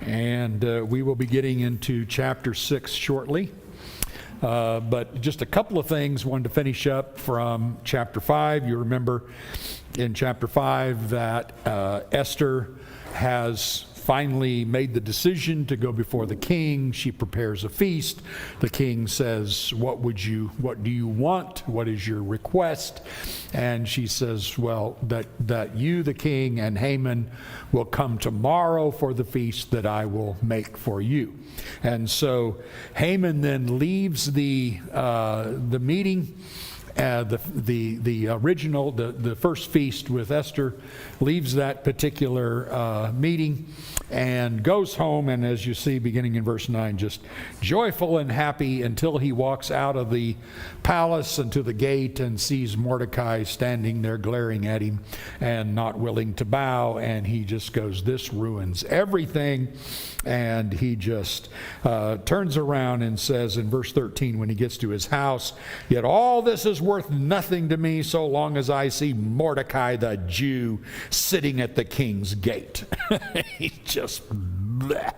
And we will be getting into chapter 6 shortly. But just a couple of things, wanted to finish up from chapter 5. You remember in chapter 5 that Esther has finally made the decision to go before the king. She prepares a feast. The king says, what do you want? What is your request? And she says, well, that you, the king, and Haman will come tomorrow for the feast that I will make for you. And so Haman then leaves the meeting. The original, the first feast with Esther, leaves that particular meeting and goes home, and as you see beginning in verse 9, just joyful and happy until he walks out of the palace into the gate and sees Mordecai standing there glaring at him and not willing to bow, and he just goes, this ruins everything. And he just turns around and says in verse 13 when he gets to his house, yet all this is worth nothing to me so long as I see Mordecai the Jew sitting at the king's gate. He just bleh.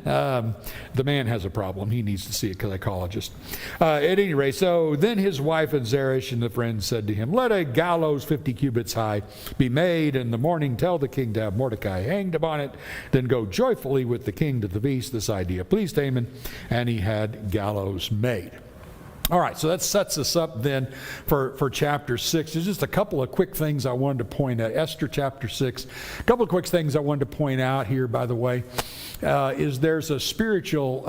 The man has a problem. He needs to see a psychologist. At any rate, so then his wife and Zeresh and the friends said to him, let a gallows 50 cubits high be made. In the morning tell the king to have Mordecai hanged upon it. Then go joyfully with the king to the feast. This idea pleased Haman, and he had gallows made. All right, so that sets us up then for chapter 6. There's just a couple of quick things I wanted to point out. Esther chapter 6. A couple of quick things I wanted to point out here, by the way, is there's a spiritual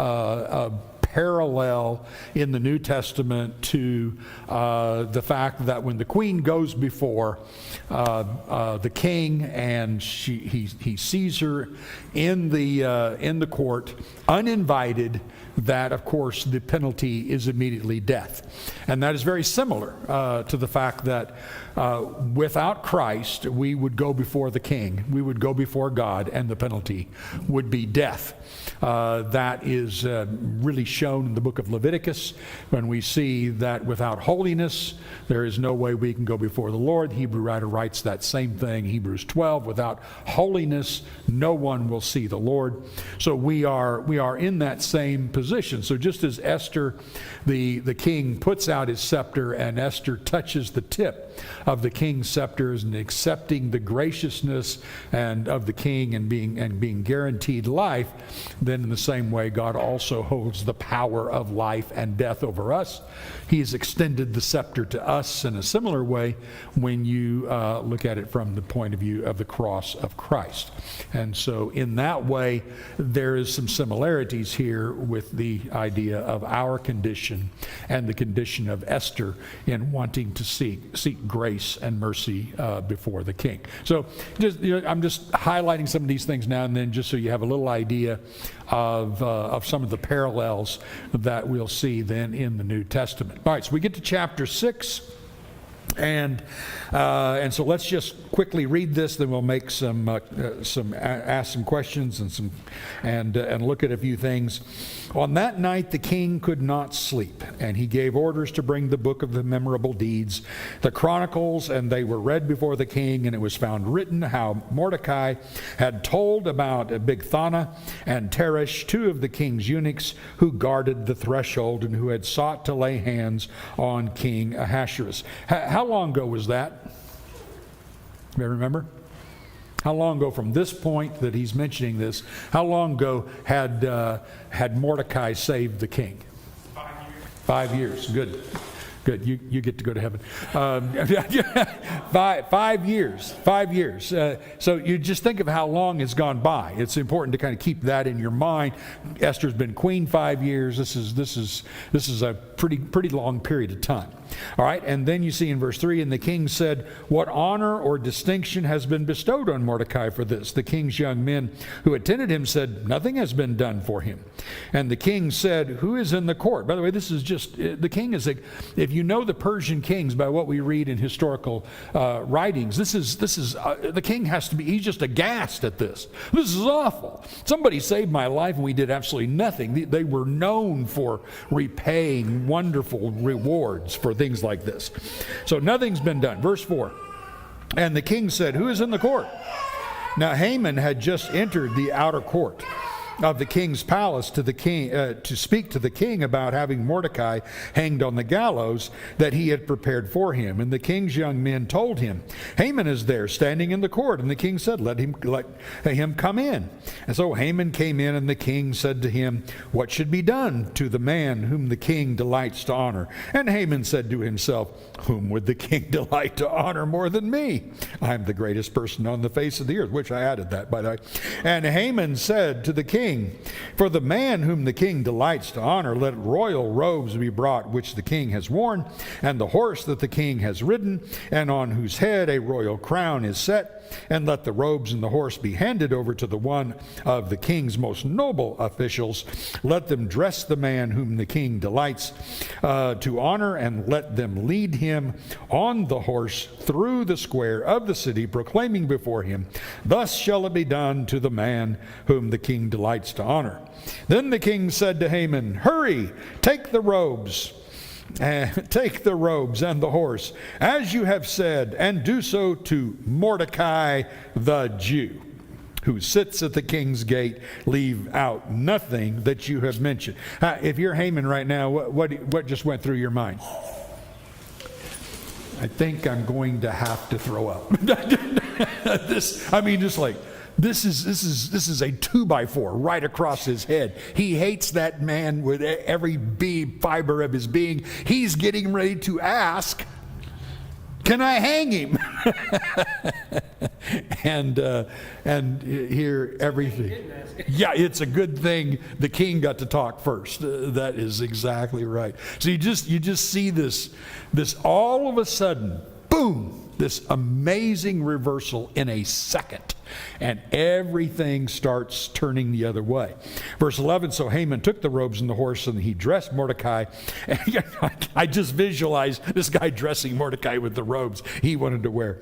parallel in the New Testament to the fact that when the queen goes before the king and he sees her in the court uninvited, that of course the penalty is immediately death. And that is very similar to the fact that without Christ we would go before the king, we would go before God, and the penalty would be death. That is really shown in the book of Leviticus when we see that without holiness there is no way we can go before the Lord. The Hebrew writer writes that same thing, Hebrews 12, without holiness no one will see the Lord. So we are in that same position. So just as Esther, the king puts out his scepter and Esther touches the tip of the king's scepter and accepting the graciousness and of the king and being guaranteed life, then in the same way God also holds the power of life and death over us. He has extended the scepter to us in a similar way when you look at it from the point of view of the cross of Christ. And so in that way there is some similarities here with the idea of our condition and the condition of Esther in wanting to seek grace and mercy before the king. So I'm just highlighting some of these things now and then just so you have a little idea of some of the parallels that we'll see then in the New Testament. All right, so we get to chapter 6. And so let's just quickly read this, then we'll make ask some questions and look at a few things. On that night the king could not sleep, and he gave orders to bring the book of the memorable deeds, the chronicles, and they were read before the king, and it was found written how Mordecai had told about Bigthana and Teresh, two of the king's eunuchs who guarded the threshold and who had sought to lay hands on King Ahasuerus. How long ago was that? You remember? How long ago from this point that he's mentioning this, how long ago had Mordecai saved the king? 5 years. 5 years. Good. Good. You get to go to heaven. 5 years. 5 years. So you just think of how long has gone by. It's important to kind of keep that in your mind. Esther's been queen 5 years. This is a pretty long period of time. All right, and then you see in verse 3, and the king said, what honor or distinction has been bestowed on Mordecai for this? The king's young men who attended him said, nothing has been done for him. And the king said, who is in the court? By the way, this is just, the king is, if you know the Persian kings by what we read in historical writings, this is the king has to be, he's just aghast at this. This is awful. Somebody saved my life and we did absolutely nothing. They were known for repaying wonderful rewards for things like this. So nothing's been done. Verse 4, and the king said, who is in the court? Now Haman had just entered the outer court of the king's palace to the king to speak to the king about having Mordecai hanged on the gallows that he had prepared for him. And the king's young men told him, Haman is there standing in the court. And the king said, let him come in. And so Haman came in, and the king said to him, what should be done to the man whom the king delights to honor? And Haman said to himself, whom would the king delight to honor more than me? I'm the greatest person on the face of the earth, which I added that, by the way. And Haman said to the king, for the man whom the king delights to honor, let royal robes be brought, which the king has worn, and the horse that the king has ridden, and on whose head a royal crown is set, and let the robes and the horse be handed over to the one of the king's most noble officials. Let them dress the man whom the king delights to honor, and let them lead him on the horse through the square of the city, proclaiming before him, thus shall it be done to the man whom the king delights to honor. Then the king said to Haman, hurry, take the robes and the horse, as you have said, and do so to Mordecai the Jew, who sits at the king's gate. Leave out nothing that you have mentioned. If you're Haman right now, what just went through your mind? I think I'm going to have to throw up. This is a 2x4 right across his head. He hates that man with every fiber of his being. He's getting ready to ask, can I hang him? and hear everything. Yeah, it's a good thing the king got to talk first. That is exactly right. So you just see this all of a sudden, boom, this amazing reversal in a second. And everything starts turning the other way. Verse 11, so Haman took the robes and the horse, and he dressed Mordecai. And I just visualize this guy dressing Mordecai with the robes he wanted to wear.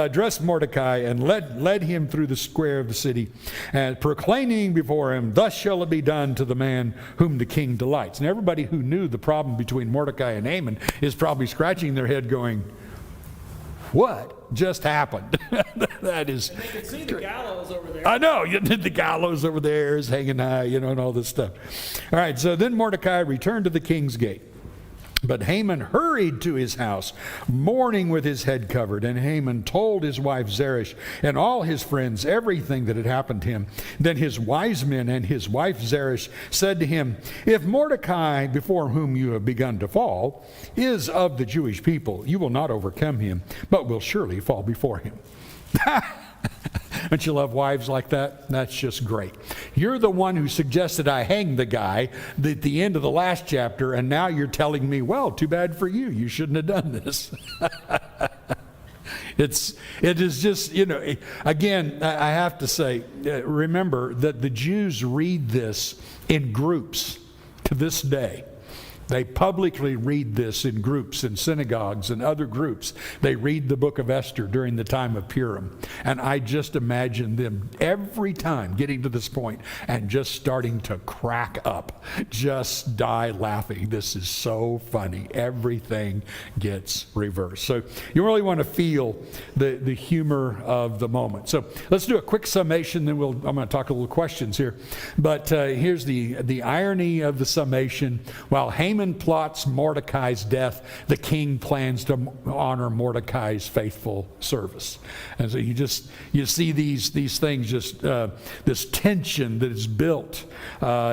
Dressed Mordecai and led him through the square of the city, and proclaiming before him, thus shall it be done to the man whom the king delights. And everybody who knew the problem between Mordecai and Haman is probably scratching their head going, what just happened? That is. And they can see the gallows over there. I know, the gallows over there is hanging high, and all this stuff. All right, so then Mordecai returned to the king's gate. But Haman hurried to his house, mourning with his head covered. And Haman told his wife Zeresh and all his friends everything that had happened to him. Then his wise men and his wife Zeresh said to him, if Mordecai, before whom you have begun to fall, is of the Jewish people, you will not overcome him, but will surely fall before him. Don't you love wives like that? That's just great. You're the one who suggested I hang the guy at the end of the last chapter, and now you're telling me, well, too bad for you. You shouldn't have done this. It is just, again, I have to say, remember that the Jews read this in groups to this day. They publicly read this in groups, in synagogues and other groups. They read the book of Esther during the time of Purim. And I just imagine them every time getting to this point and just starting to crack up, just die laughing. This is so funny. Everything gets reversed. So you really want to feel the humor of the moment. So let's do a quick summation, then I'm going to talk a little questions here. But here's the irony of the summation. While Haman plots Mordecai's death, the king plans to honor Mordecai's faithful service. And so you see these things, just this tension that is built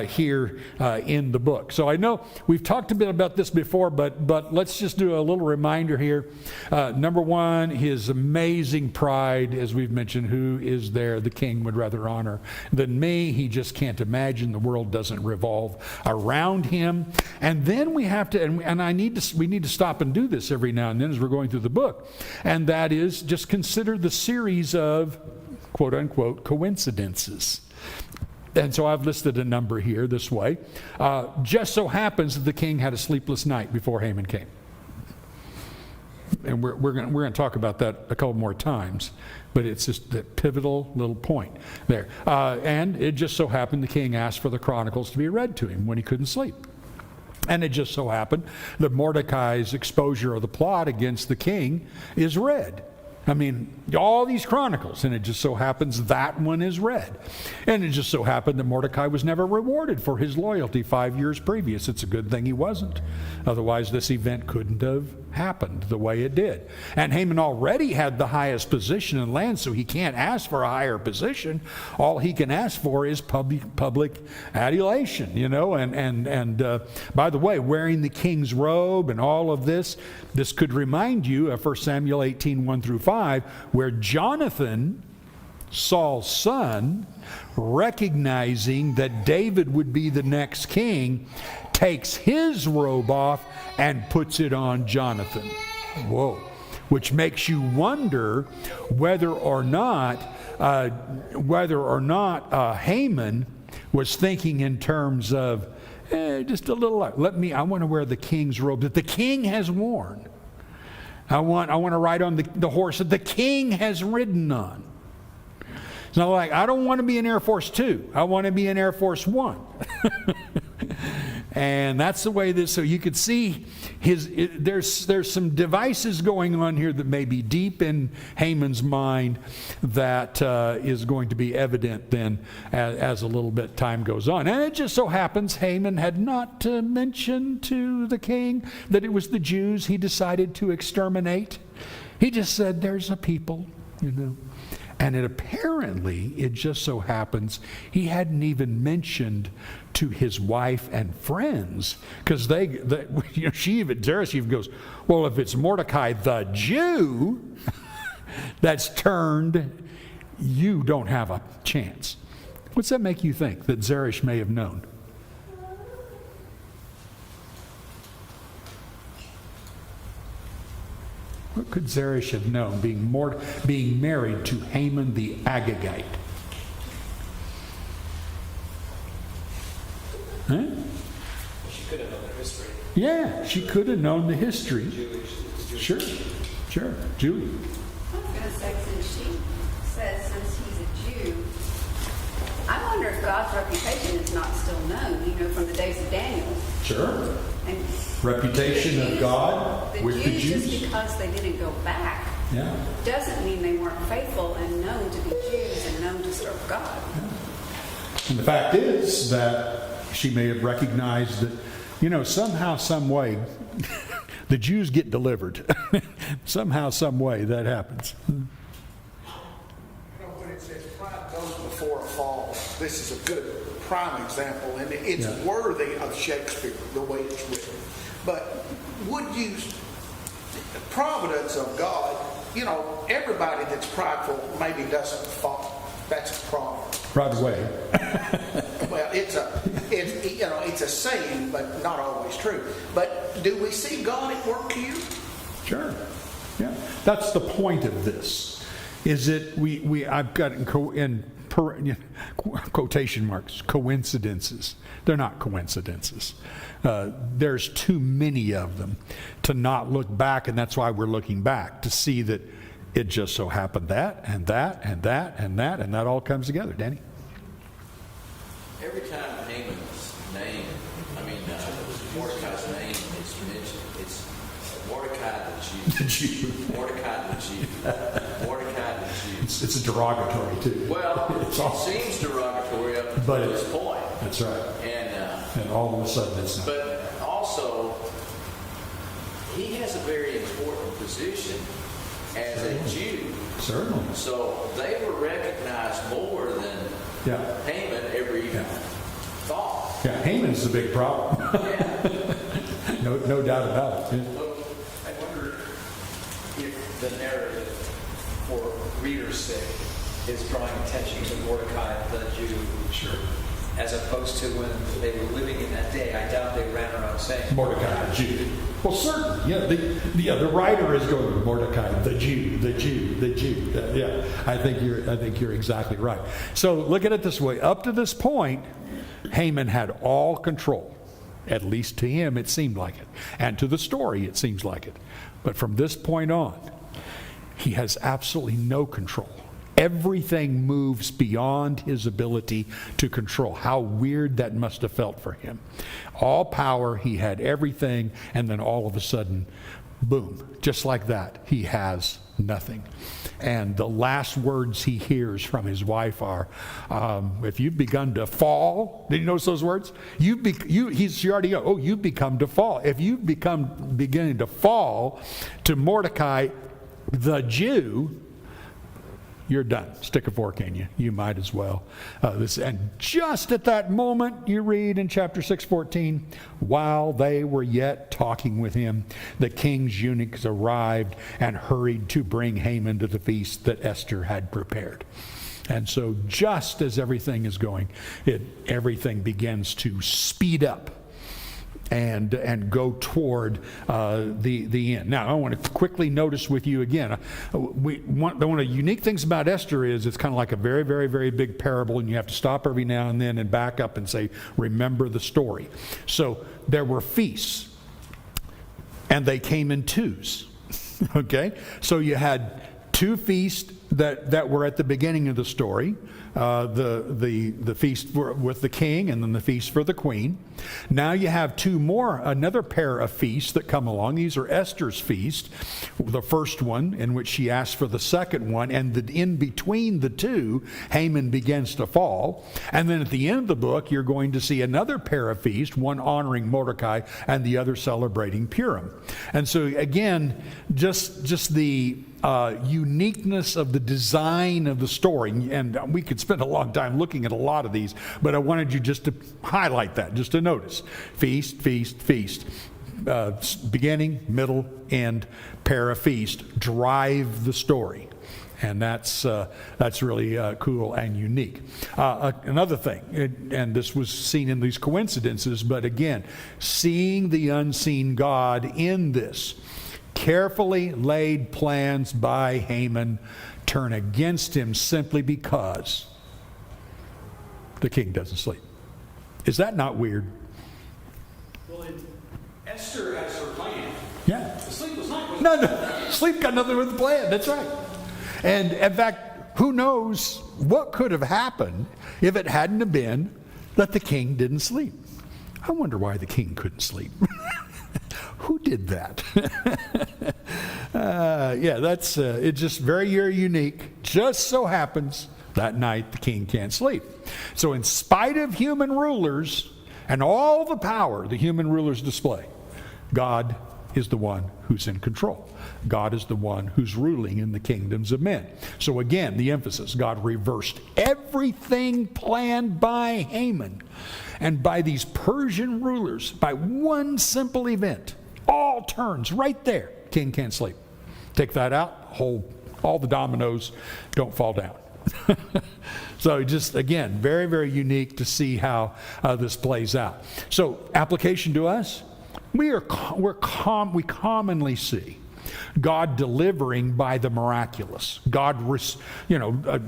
here in the book. So I know we've talked a bit about this before, but let's just do a little reminder here. Number one, his amazing pride, as we've mentioned. Who is there the king would rather honor than me? He just can't imagine the world doesn't revolve around him. And then we have to, we need to stop and do this every now and then as we're going through the book. And that is just consider the series of quote unquote coincidences. And so I've listed a number here this way. Just so happens that the king had a sleepless night before Haman came. And we're going to talk about that a couple more times, but it's just that pivotal little point there. And it just so happened the king asked for the chronicles to be read to him when he couldn't sleep. And it just so happened that Mordecai's exposure of the plot against the king is read. I mean, all these chronicles, and it just so happens that one is read. And it just so happened that Mordecai was never rewarded for his loyalty 5 years previous. It's a good thing he wasn't. Otherwise, this event couldn't have happened the way it did. And Haman already had the highest position in land, so he can't ask for a higher position. All he can ask for is public adulation, you know. And by the way, wearing the king's robe and all of this could remind you of 1 Samuel 18, 1 through 5, where Jonathan, Saul's son, recognizing that David would be the next king, takes his robe off and puts it on Jonathan. Whoa. Which makes you wonder whether or not Haman was thinking in terms of, just a little, I want to wear the king's robe that the king has worn. I want to ride on the horse that the king has ridden on. It's not like, I don't want to be in Air Force 2. I want to be in Air Force 1. And that's the way this, so you could see there's some devices going on here that may be deep in Haman's mind that is going to be evident then as a little bit time goes on. And it just so happens Haman had not mentioned to the king that it was the Jews he decided to exterminate. He just said, there's a people, you know. And it just so happens he hadn't even mentioned to his wife and friends, because Zeresh even goes, well, if it's Mordecai the Jew that's turned, you don't have a chance. What's that make you think that Zeresh may have known? What could Zeresh have known being married to Haman the Agagite? Huh? She could have known the history. Yeah, she could have known the history. Sure. Julie. I was going to say, since she says since he's a Jew, I wonder if God's reputation is not still known, from the days of Daniel. Sure. And reputation the Jews, of God with the Jews. Just because they didn't go back doesn't mean they weren't faithful and known to be Jews and known to serve God. Yeah. And the fact is that she may have recognized that, somehow, some way, the Jews get delivered. Somehow, some way, that happens. When it says pride goes before a fall, this is a good prime example, and it's worthy of Shakespeare, the way it's written. But the providence of God, everybody that's prideful maybe doesn't fall. That's a proverb. Right away. Well, it's a saying, but not always true. But do we see God at work here? Sure. Yeah. That's the point of this. Is that I've got in quotation marks, coincidences. They're not coincidences. There's too many of them to not look back, and that's why we're looking back to see that it just so happened that, and that, and that, and that, and that all comes together. Danny? Every time Haman's name, Mordecai's name is mentioned, it's Mordecai the Jew. Mordecai the Jew. Mordecai the Jew. It's a derogatory, too. Well, it seems derogatory up to this point. That's right. And all of a sudden it's not. But also, he has a very important position as a Jew. Certainly. So they were recognized more than Haman ever even thought. Yeah, Haman's the big problem. No doubt about it. Yeah. Well, I wonder if the narrative, for readers' sake, is drawing attention to Mordecai the Jew. Sure. As opposed to when they were living in that day. I doubt they ran around saying Mordecai the Jew. Well, certainly. The writer is going Mordecai the Jew, the Jew, the Jew. I think you're exactly right. So look at it this way. Up to this point, Haman had all control. At least to him, it seemed like it. And to the story, it seems like it. But from this point on, he has absolutely no control. Everything moves beyond his ability to control. How weird that must have felt for him. All power, he had everything, and then all of a sudden, boom, just like that, he has nothing. And the last words he hears from his wife are, if you've begun to fall, did you notice those words? She already goes, oh, you've become to fall. If you've beginning to fall to Mordecai, the Jew, you're done. Stick a fork in you. You might as well. And just at that moment, you read in chapter 6:14, while they were yet talking with him, the king's eunuchs arrived and hurried to bring Haman to the feast that Esther had prepared. And so just as everything is going, everything begins to speed up and go toward the end. Now, I want to quickly notice with you again, one of the unique things about Esther is it's kind of like a very, very, very big parable, and you have to stop every now and then and back up and say, remember the story. So there were feasts, and they came in twos. Okay? So you had two feasts that were at the beginning of the story. The feast with the king, and then the feast for the queen. Now you have another pair of feasts that come along. These are Esther's feast, the first one in which she asks for the second one, and in between the two, Haman begins to fall. And then at the end of the book, you're going to see another pair of feasts, one honoring Mordecai and the other celebrating Purim. And so again, just the uniqueness of the design of the story, and we could spend a long time looking at a lot of these, but I wanted you just to highlight that, just to notice. Feast, feast, feast. Beginning, middle, end, pair of feast drive the story. And that's really cool and unique. Another thing, and this was seen in these coincidences, but again, seeing the unseen God in this. Carefully laid plans by Haman turn against him simply because the king doesn't sleep. Is that not weird? Well, Esther has her plan. Yeah. The sleep was not. No. Sleep got nothing with the plan. That's right. And in fact, who knows what could have happened if it hadn't have been that the king didn't sleep. I wonder why the king couldn't sleep. Who did that? That's it's just very, very unique. Just so happens that night the king can't sleep. So in spite of human rulers and all the power the human rulers display, God is the one who's in control. God is the one who's ruling in the kingdoms of men. So again, the emphasis, God reversed everything planned by Haman and by these Persian rulers by one simple event. All turns right there. King can't sleep. Take that out, all the dominoes don't fall down. So just, again, very, very unique to see how this plays out. So application to us, we commonly see God delivering by the miraculous.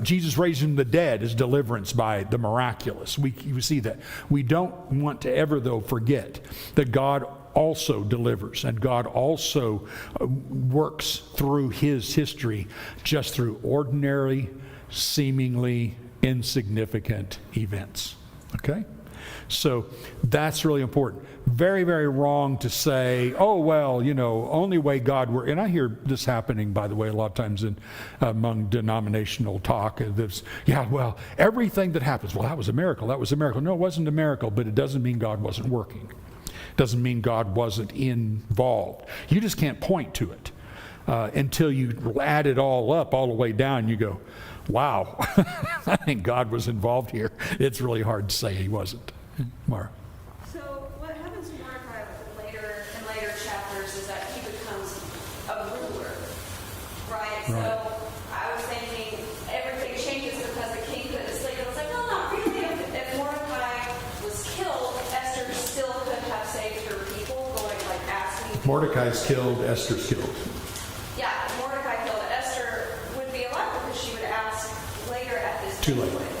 Jesus raising the dead is deliverance by the miraculous. We see that. We don't want to ever, though, forget that God also delivers, and God also works through his history just through ordinary, seemingly insignificant events. Okay? So that's really important. Very, very wrong to say, oh, well, only way God works. And I hear this happening, by the way, a lot of times among denominational talk. Everything that happens, well, that was a miracle. That was a miracle. No, it wasn't a miracle, but it doesn't mean God wasn't working. Doesn't mean God wasn't involved. You just can't point to it until you add it all up, all the way down. You go, wow, I think God was involved here. It's really hard to say he wasn't. Mara. So what happens to Mordecai in later chapters is that he becomes a ruler, right? So I was thinking everything changes because the king couldn't sleep. I was like, no, not really. If Mordecai was killed, Esther still could have saved her people, asking. Mordecai's killed, Esther's killed. Yeah, if Mordecai killed, Esther would be alive because she would ask later at this Too late. banquet.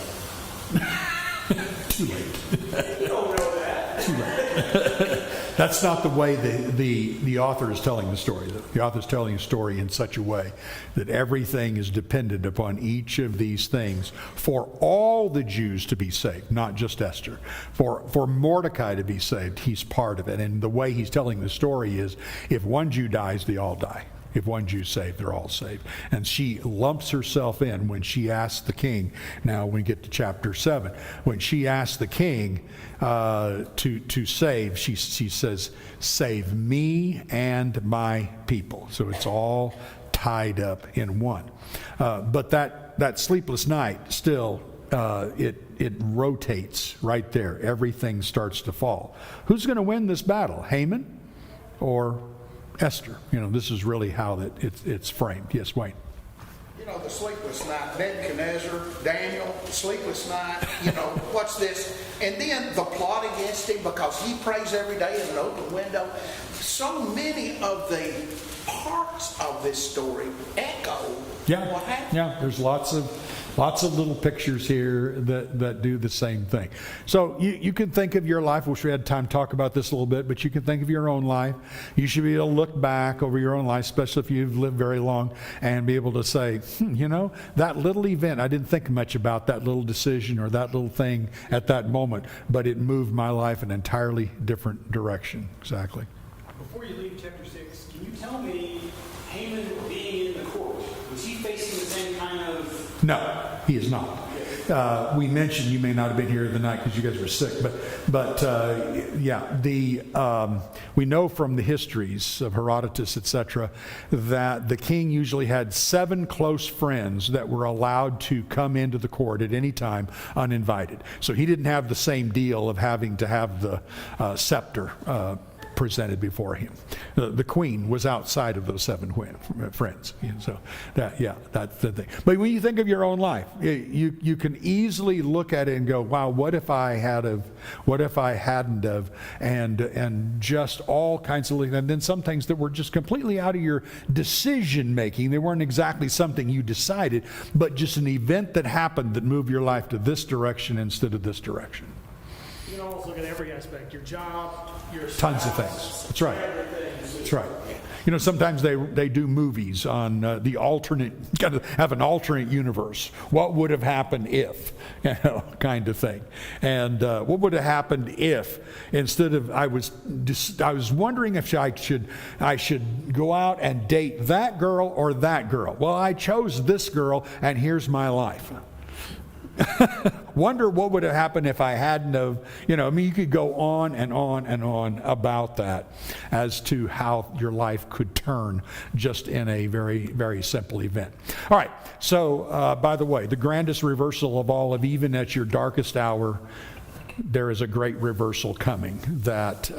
Too late. You don't know that. Too late. That's not the way the author is telling the story. The author is telling a story in such a way that everything is dependent upon each of these things for all the Jews to be saved, not just Esther. For Mordecai to be saved, he's part of it. And the way he's telling the story is, if one Jew dies, they all die. If one Jew's saved, they're all saved. And she lumps herself in when she asks the king. Now, when we get to chapter 7, when she asks the king to save, she says, save me and my people. So it's all tied up in one. But that sleepless night still, it rotates right there. Everything starts to fall. Who's going to win this battle? Haman or Esther? This is really how it's framed. Yes, Wayne. The sleepless night, Nebuchadnezzar, Daniel, sleepless night, what's this? And then the plot against him because he prays every day in an open window. So many of the parts of this story echo what happened. Yeah, there's lots of little pictures here that do the same thing. So you can think of your life. Wish we had time to talk about this a little bit, but you can think of your own life. You should be able to look back over your own life, especially if you've lived very long, and be able to say, that little event, I didn't think much about that little decision or that little thing at that moment, but it moved my life in an entirely different direction. Exactly. Before you leave chapter 6, can you tell me, Haman being in the court, was he facing the same kind of... No, he is not. We mentioned, you may not have been here the night because you guys were sick, but we know from the histories of Herodotus, etc., that the king usually had 7 close friends that were allowed to come into the court at any time uninvited. So he didn't have the same deal of having to have the scepter presented before him. The queen was outside of those 7 friends. So that's the thing. But when you think of your own life, you can easily look at it and go, wow, what if I hadn't have, and just all kinds of, and then some things that were just completely out of your decision making. They weren't exactly something you decided, but just an event that happened that moved your life to this direction instead of this direction. You can almost look at every aspect, your job, your spouse, Tons of things. That's right. everything. That's right. Sometimes they do movies on the alternate, got to have an alternate universe. What would have happened if, kind of thing. And what would have happened if, instead of, I was wondering if I should go out and date that girl or that girl. Well, I chose this girl, and here's my life. Wonder what would have happened if I hadn't have, you could go on and on and on about that as to how your life could turn just in a very, very simple event. All right, so by the way, the grandest reversal of all, of even at your darkest hour, there is a great reversal coming, that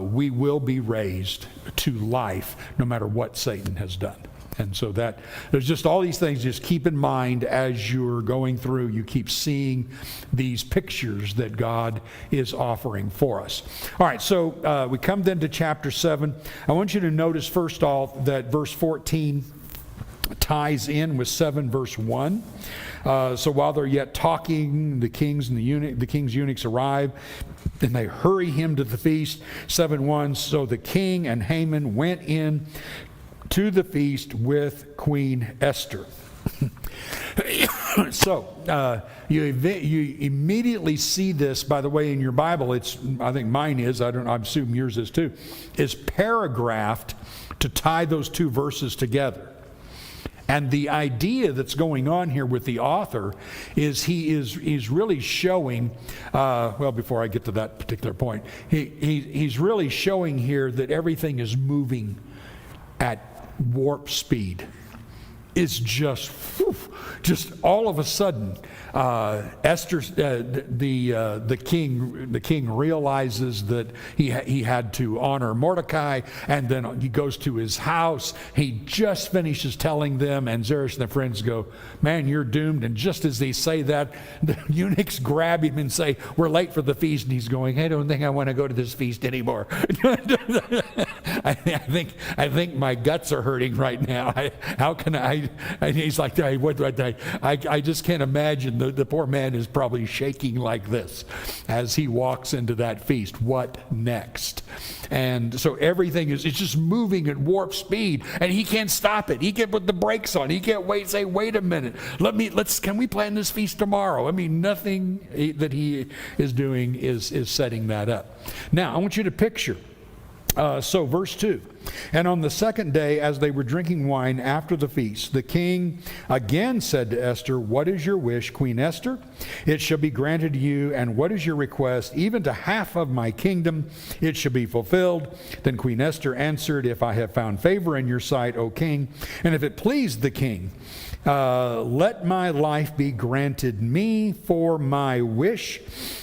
we will be raised to life no matter what Satan has done. And so that there's just all these things just keep in mind as you're going through. You keep seeing these pictures that God is offering for us. All right, so we come then to chapter 7. I want you to notice first off that verse 14 ties in with 7 verse 1. So while they're yet talking, the king's eunuchs arrive, and they hurry him to the feast. 7:1. So the king and Haman went in to the feast with Queen Esther. So you immediately see this, by the way, in your Bible. It's, I think mine is, I assume yours is too, is paragraphed to tie those 2 verses together. And the idea that's going on here with the author is he's really showing, before I get to that particular point, he's really showing here that everything is moving at warp speed. It's just all of a sudden, Esther, the king realizes that he had to honor Mordecai, and then he goes to his house. He just finishes telling them, and Zeresh and the friends go, "Man, you're doomed." And just as they say that, the eunuchs grab him and say, "We're late for the feast." And he's going, "I don't think I want to go to this feast anymore." I think my guts are hurting right now. How can I? And he's like, I just can't imagine. The poor man is probably shaking like this as he walks into that feast. What next? And so everything it's just moving at warp speed, and he can't stop it. He can't put the brakes on. He can't say, wait a minute. Can we plan this feast tomorrow? I mean, nothing that he is doing is setting that up. Now, I want you to picture. So verse 2, and on the second day, as they were drinking wine after the feast, the king again said to Esther, what is your wish, Queen Esther? It shall be granted to you. And what is your request? Even to half of my kingdom it shall be fulfilled. Then Queen Esther answered, if I have found favor in your sight, O king, and if it please the king, let my life be granted me for my wish,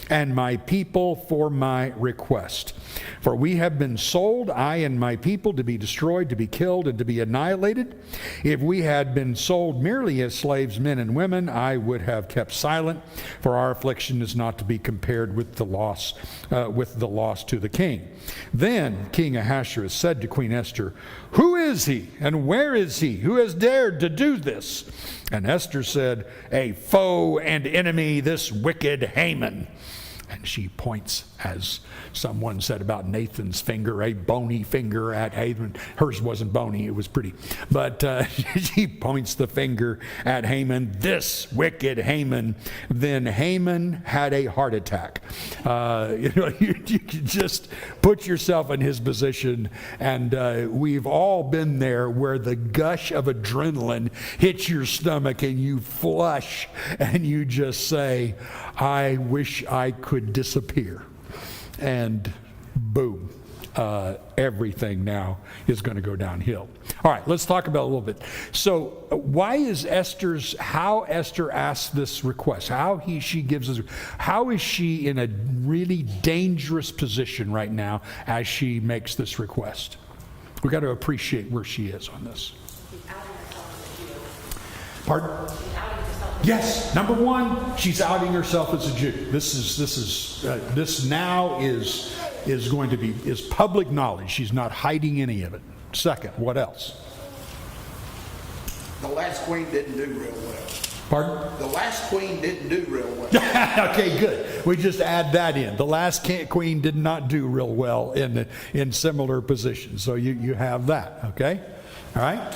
and my people for my request. For we have been sold, I and my people, to be destroyed, to be killed, and to be annihilated. If we had been sold merely as slaves, men and women, I would have kept silent, for our affliction is not to be compared with the loss to the king. Then King Ahasuerus said to Queen Esther, who is he, and where is he, who has dared to do this? And Esther said, a foe and enemy, this wicked Haman. And she points, as someone said about Nathan's finger, a bony finger at Haman. Hers wasn't bony, it was pretty. But she points the finger at Haman, this wicked Haman. Then Haman had a heart attack. You can just put yourself in his position, and we've all been there where the gush of adrenaline hits your stomach and you flush and you just say, I wish I could disappear. And boom, everything now is going to go downhill. All right, let's talk about it a little bit. So why is how Esther asked this request, how she gives this, how is she in a really dangerous position right now as she makes this request? We've got to appreciate where she is on this. Pardon? Yes, number one, she's outing herself as a Jew. This now is going to be public knowledge. She's not hiding any of it. Second, what else? The last queen didn't do real well. Pardon? The last queen didn't do real well. Okay, good. We just add that in. The last queen did not do real well in similar positions. So you have that, okay? All right?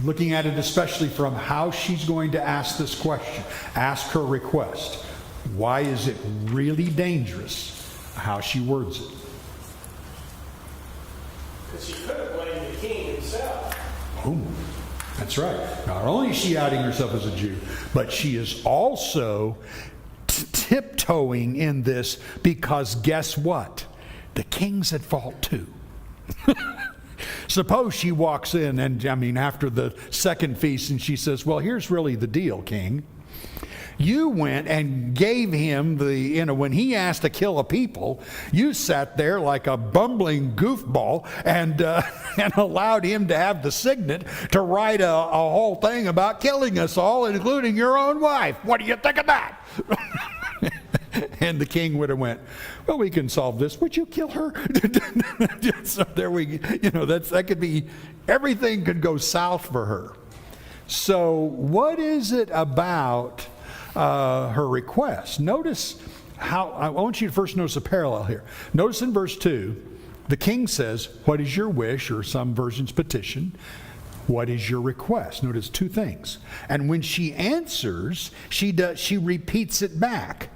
Looking at it especially from how she's going to ask this question, ask her request. Why is it really dangerous how she words it? Because she could have blamed the king himself. Oh, that's right. Not only is she outing herself as a Jew, but she is also tiptoeing in this because guess what? The king's at fault too. Suppose she walks in and, after the second feast, and she says, well, here's really the deal, king. You went and gave him when he asked to kill a people, you sat there like a bumbling goofball and allowed him to have the signet to write a whole thing about killing us all, including your own wife. What do you think of that? And the king would have went, well, we can solve this. Would you kill her? So there that could be, everything could go south for her. So what is it about her request? Notice how, I want you to first notice a parallel here. Notice in verse 2, the king says, what is your wish, or some versions petition? What is your request? Notice two things. And when she answers, she repeats it back.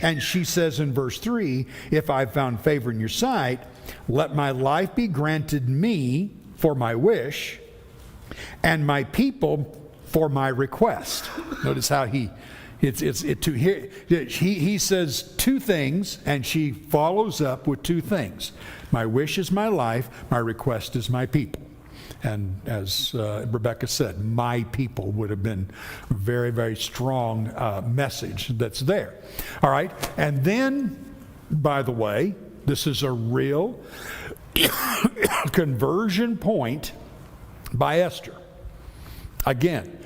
And she says in verse 3, if I've found favor in your sight, let my life be granted me for my wish, and my people for my request. Notice how he says two things, and she follows up with two things. My wish is my life, my request is my people. And as Rebecca said, my people would have been a very, very strong message that's there. All right. And then, by the way, this is a real conversion point by Esther. Again,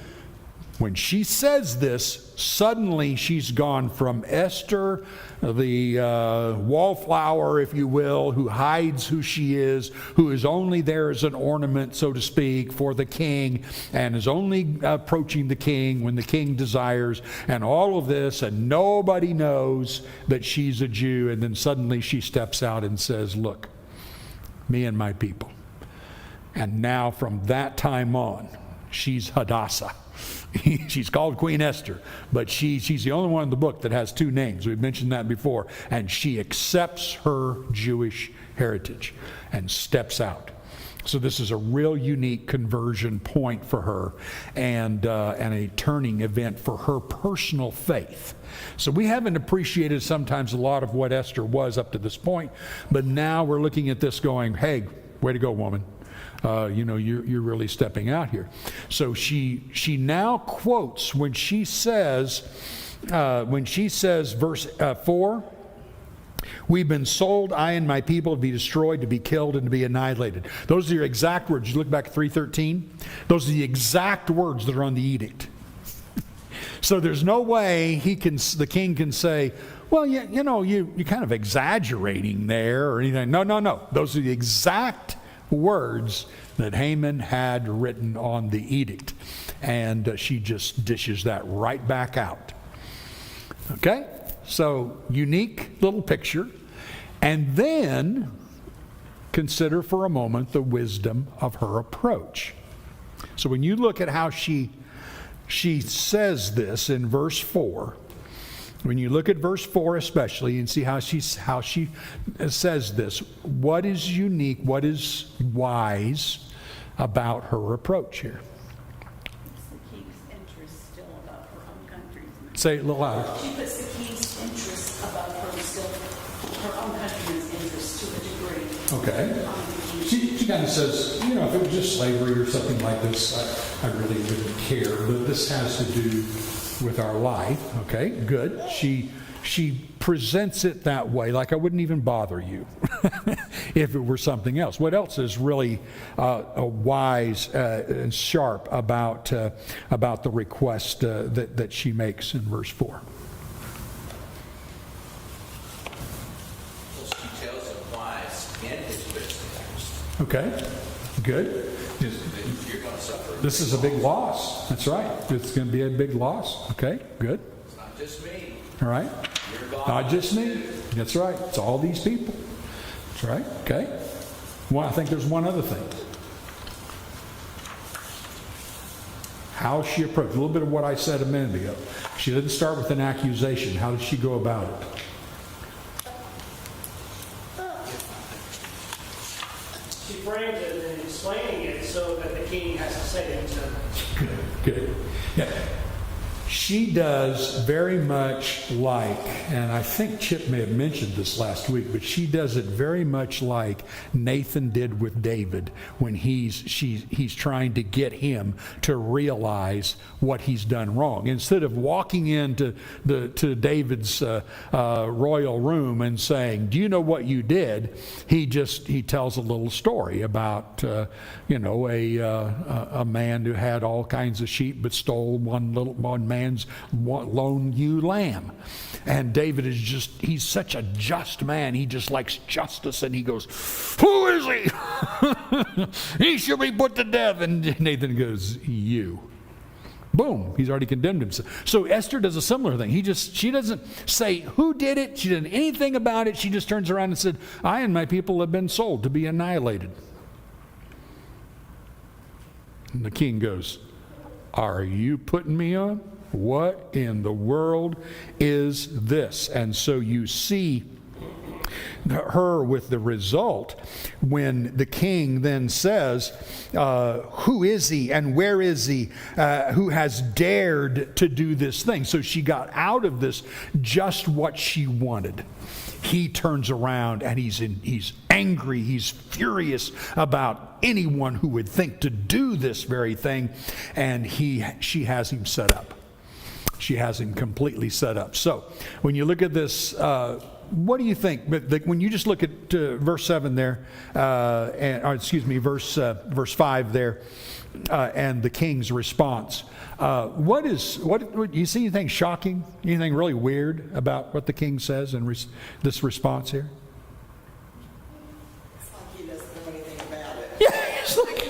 When she says this, suddenly she's gone from Esther, the wallflower, if you will, who hides who she is, who is only there as an ornament, so to speak, for the king, and is only approaching the king when the king desires, and all of this, and nobody knows that she's a Jew. And then suddenly she steps out and says, look, me and my people. And now from that time on, she's Hadassah. She's called Queen Esther, but she's the only one in the book that has two names. We've mentioned that before. And she accepts her Jewish heritage and steps out. So this is a real unique conversion point for her, and a turning event for her personal faith. So we haven't appreciated sometimes a lot of what Esther was up to this point, but now we're looking at this going, hey, way to go, woman. You're really stepping out here. So she now quotes when she says verse 4, we've been sold, I and my people, to be destroyed, to be killed, and to be annihilated. Those are your exact words. You look back at 3:13. Those are the exact words that are on the edict. So there's no way the king can say, well, you're kind of exaggerating there or anything. No. Those are the exact words that Haman had written on the edict. And she just dishes that right back out. Okay? So, unique little picture. And then consider for a moment the wisdom of her approach. So when you look at how she says this in verse 4, when you look at verse 4 especially and see how she says this, what is unique, what is wise about her approach here? The king's interest still above her own country's. Say it a little louder. She puts the king's interest above her own country's interest to a degree. Okay. She kind of says, if it was just slavery or something like this, I really wouldn't care. But this has to do with our life. Okay, good. She presents it that way, like I wouldn't even bother you if it were something else. What else is really wise and sharp about the request that she makes in verse 4? Well, she tells him wise in his best interest. Okay, good. You're going to suffer. This is a big loss. That's right. It's going to be a big loss. Okay, good. It's not just me. All right. You're God. Not just me. That's right. It's all these people. That's right. Okay. Well, I think there's one other thing. How she approached. A little bit of what I said a minute ago. She didn't start with an accusation. How did she go about it? She frames it and explaining it so that the king has to say it to Good. Yeah. She does very much like, and I think Chip may have mentioned this last week, but she does it very much like Nathan did with David when he's trying to get him to realize what he's done wrong. Instead of walking into to David's royal room and saying, "Do you know what you did?" He tells a little story about a man who had all kinds of sheep but stole one man's lone ewe lamb. And David he's such a just man. He just likes justice, and he goes, "Who is he? He should be put to death." And Nathan goes, "You." Boom, he's already condemned himself. So Esther does a similar thing. She doesn't say who did it. She didn't anything about it. She just turns around and said, "I and my people have been sold to be annihilated." And the king goes, "Are you putting me on? What in the world is this?" And so you see her with the result when the king then says, "Who is he and where is he who has dared to do this thing?" So she got out of this just what she wanted. He turns around and he's angry, he's furious about anyone who would think to do this very thing, and she has him set up. She has him completely set up. So when you look at this, what do you think? But when you just look at verse 7 there, verse 5 there, and the king's response. What you see anything shocking? Anything really weird about what the king says in this response here? It's like he doesn't know anything about it. Yeah, it's like,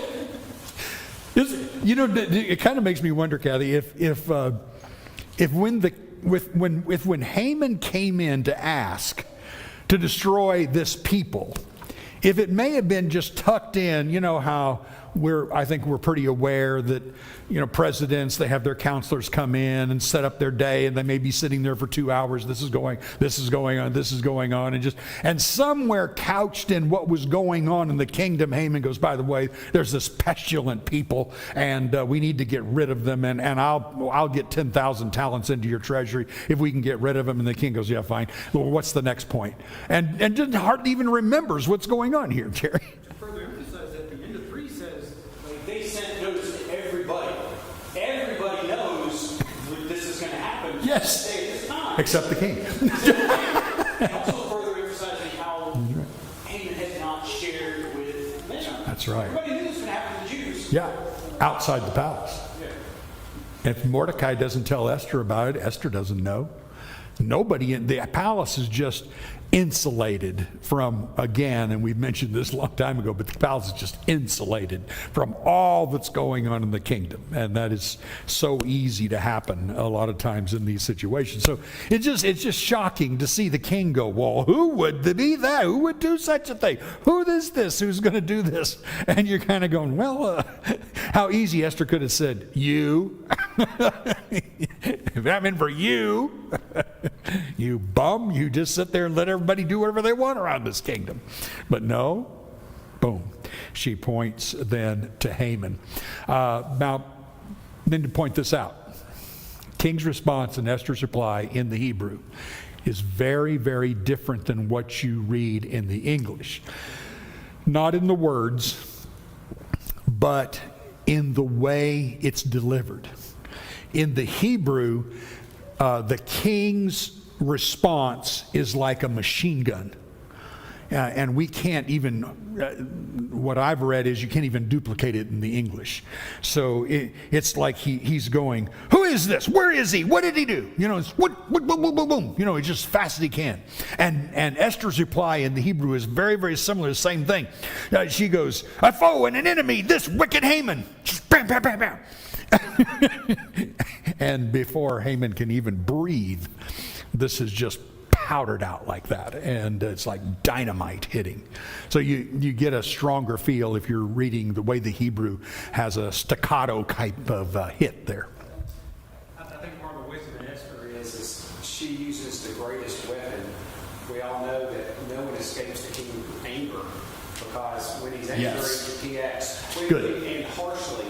it kind of makes me wonder, Kathy, if when Haman came in to ask to destroy this people, if it may have been just tucked in, you know how I think we're pretty aware that, presidents, they have their counselors come in and set up their day, and they may be sitting there for 2 hours. This is going on, and somewhere couched in what was going on in the kingdom, Haman goes, by the way, there's this pestilent people, and we need to get rid of them, and I'll get 10,000 talents into your treasury if we can get rid of them. And the king goes, yeah, fine. Well, what's the next point? And just hardly even remembers what's going on here, Terry. Further emphasize that the end of 3 says, they sent notice to everybody. Everybody knows this is going to happen. Yes. At this time. Except the king. And also further emphasizing how Haman had not shared with men. That's right. Everybody knew this was going to happen to the Jews. Yeah, outside the palace. Yeah. If Mordecai doesn't tell Esther about it, Esther doesn't know. Nobody in the palace is just insulated from, again, and we've mentioned this a long time ago, but the palace is just insulated from all that's going on in the kingdom. And that is so easy to happen a lot of times in these situations. So it's just shocking to see the king go, well, who would be that? Who would do such a thing? Who is this? Who's going to do this? And you're kind of going, well, how easy Esther could have said, you. If that meant for you, you bum, you just sit there and let everybody do whatever they want around this kingdom. But no, boom. She points then to Haman. Now, then to point this out, king's response and Esther's reply in the Hebrew is very, very different than what you read in the English. Not in the words, but in the way it's delivered. In the Hebrew, the king's response is like a machine gun. And we can't even, what I've read is you can't even duplicate it in the English. So it's like he's going, who is this? Where is he? What did he do? It's boom, boom, boom, boom. He's just fast as he can. And Esther's reply in the Hebrew is very, very similar, the same thing. She goes, a foe and an enemy, this wicked Haman. Just bam, bam, bam, bam. And before Haman can even breathe, this is just powdered out like that, and it's like dynamite hitting. So you get a stronger feel if you're reading the way the Hebrew has a staccato type of hit there. I think part of the wisdom in Esther is she uses the greatest weapon. We all know that no one escapes the king's anger, because when he's angry, Yes. he acts quickly Good. and harshly.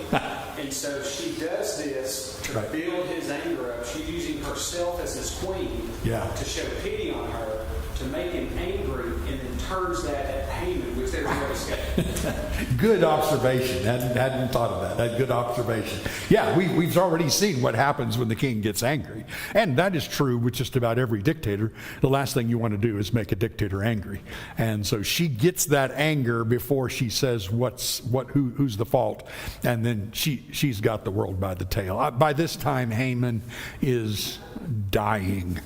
And so she does this to Right. build his anger up. She's using herself as his queen to show pity on her, to make him angry, and then turns that at Haman, which there's no escape. Good observation. Hadn't thought of that. Good observation. Yeah, we've already seen what happens when the king gets angry. And that is true with just about every dictator. The last thing you want to do is make a dictator angry. And so she gets that anger before she says who's the fault. And then she's got the world by the tail. By this time, Haman is dying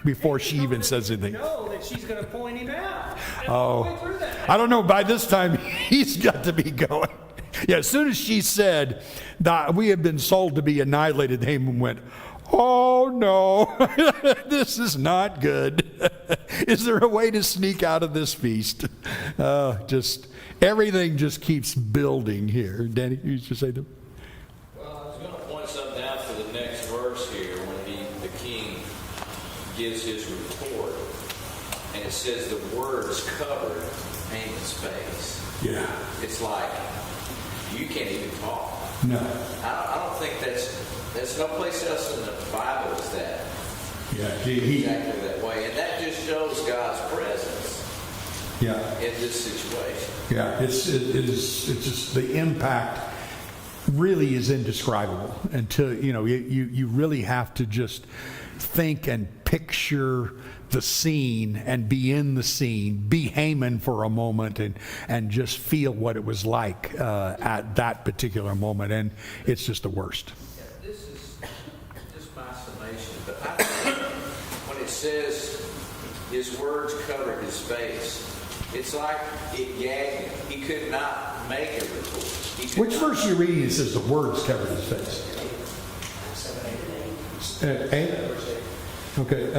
before she even says anything. Know that she's going to point him out. Oh, I don't know. By this time, he's got to be going. Yeah, as soon as she said that we have been sold to be annihilated, Haman went, oh no, this is not good. Is there a way to sneak out of this feast? Everything just keeps building here. Danny, you should say that. Well, I was going to point something out for the next verse here when the king gives his report, and it says the words covered Haman's face. Yeah. It's like you can't even talk. No. I don't think there's no place else in the Bible is that Yeah. exactly that way, and that just shows God's presence Yeah. in this situation. Yeah. It's just the impact really is indescribable until, you really have to just think and picture the scene and be in the scene, be Haman for a moment and just feel what it was like at that particular moment. And it's just the worst. Yeah, this is just my summation, but I think when it says his words covered his face, it's like it gagged him. He could not make a retort. Which verse are you reading? It says the words covered his face. 8? Okay.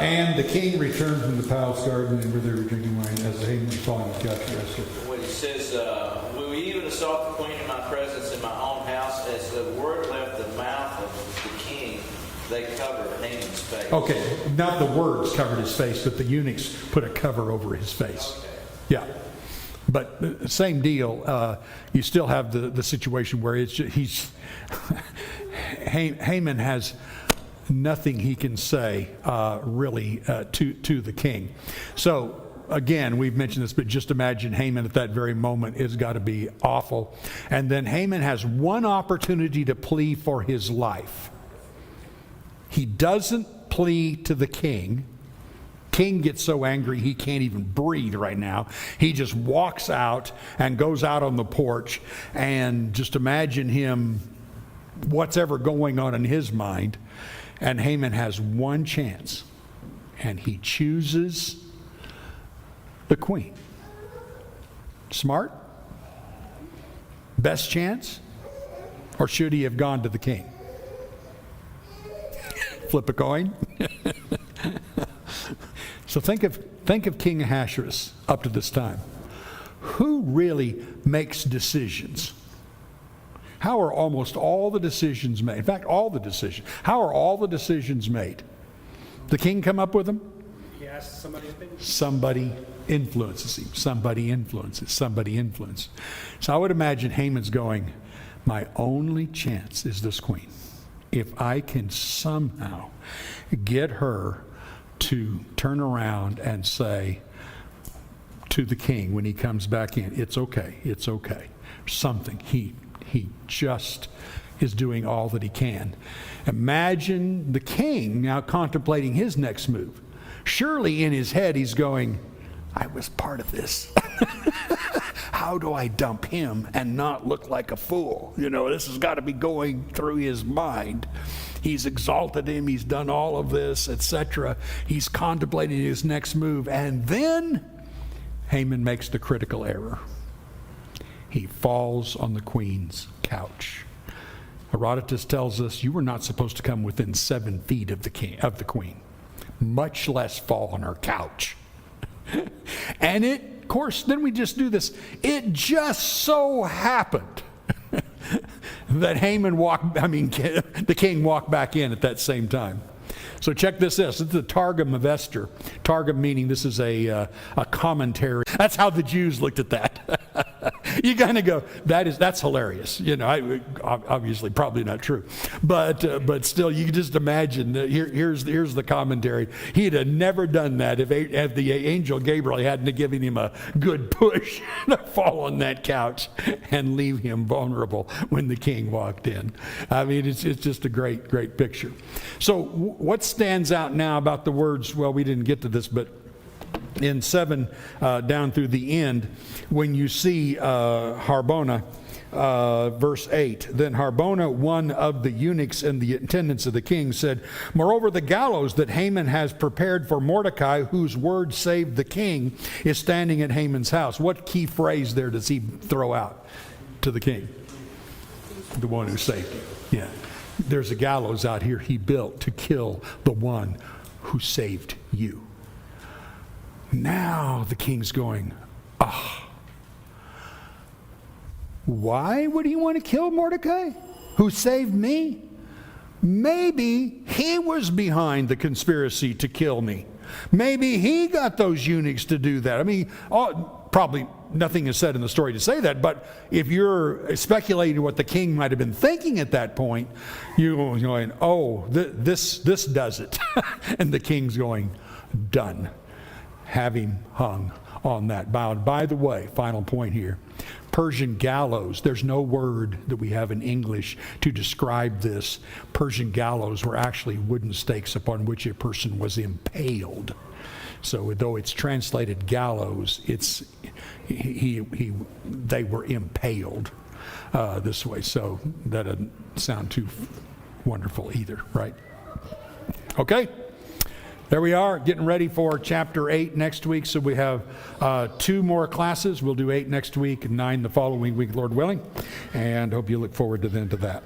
And the king returned from the palace garden, and where they were drinking wine, as Haman was following his couch Esther. When he says, "We even assault the queen in my presence in my own house," as the word left the mouth of the king, they covered Haman's face. Okay, not the words covered his face, but the eunuchs put a cover over his face. Okay. Yeah. But same deal. You still have the situation where Haman has nothing he can say really to the king. So again, we've mentioned this, but just imagine Haman at that very moment has got to be awful. And then Haman has one opportunity to plea for his life. He doesn't plea to the king. King gets so angry he can't even breathe right now. He just walks out and goes out on the porch, and just imagine him, what's ever going on in his mind. And Haman has one chance, and he chooses the queen. Smart? Best chance? Or should he have gone to the king? Flip a coin? So think of King Ahasuerus up to this time. Who really makes decisions? How are almost all the decisions made? In fact, all the decisions. How are all the decisions made? The king come up with them? He asks somebody to think. Somebody influences him. Somebody influences. Somebody influences. So I would imagine Haman's going, my only chance is this queen. If I can somehow get her to turn around and say to the king when he comes back in, it's okay, it's okay. Something. He just is doing all that he can. Imagine the king now contemplating his next move. Surely in his head he's going, I was part of this. How do I dump him and not look like a fool? This has got to be going through his mind. He's exalted him. He's done all of this, etc. He's contemplating his next move. And then Haman makes the critical error. He falls on the queen's couch. Herodotus tells us you were not supposed to come within 7 feet of the queen, much less fall on her couch. And of course, then we just do this. It just so happened that the king walked back in at that same time. So check this out. This is the Targum of Esther. Targum meaning this is a commentary. That's how the Jews looked at that. You kind of go, that's hilarious. Obviously probably not true, but still, you can just imagine. Here's the commentary. He'd have never done that if the angel Gabriel hadn't given him a good push to fall on that couch and leave him vulnerable when the king walked in. It's just a great picture. So what stands out now about the words? Well, we didn't get to this, but in 7 down through the end, when you see Harbona, verse 8, then Harbona, one of the eunuchs and the attendants of the king, said, moreover, the gallows that Haman has prepared for Mordecai, whose word saved the king, is standing at Haman's house. What key phrase there does he throw out to the king? The one who saved him. Yeah. There's a gallows out here he built to kill the one who saved you. Now the king's going, why would he want to kill Mordecai, who saved me? Maybe he was behind the conspiracy to kill me. Maybe he got those eunuchs to do that. Probably nothing is said in the story to say that, but if you're speculating what the king might have been thinking at that point, you're going, this does it. And the king's going, done. Have him hung on that bound. By the way, final point here. Persian gallows. There's no word that we have in English to describe this. Persian gallows were actually wooden stakes upon which a person was impaled. So though it's translated gallows, it's they were impaled this way. So that doesn't sound too wonderful either, right? Okay. There we are, getting ready for chapter 8 next week. So we have 2 more classes. We'll do 8 next week and 9 the following week, Lord willing. And hope you look forward to that.